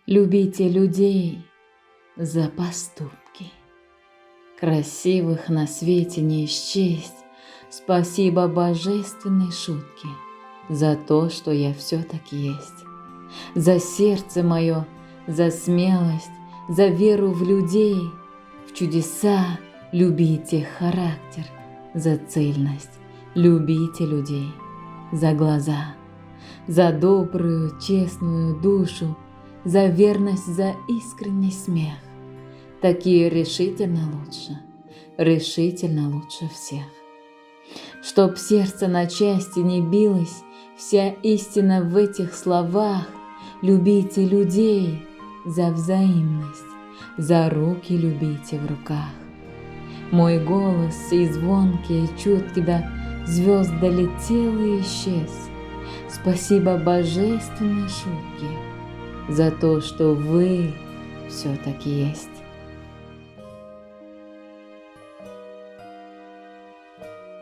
Любите людей за поступки. Красивых на свете не счесть. Спасибо божественной шутке за то, что я все-таки есть. За сердце мое, за смелость, за веру в людей, в чудеса любите характер, за цельность любите людей, за глаза, за добрую, честную душу, за верность, за искренний смех. Такие решительно лучше всех. Чтоб сердце на части не билось, вся истина в этих словах. Любите людей за взаимность, за руки любите в руках. Мой голос и звонкий, и чуткий до звезд долетел и исчез. Спасибо божественной шутке за то, что вы все-таки есть.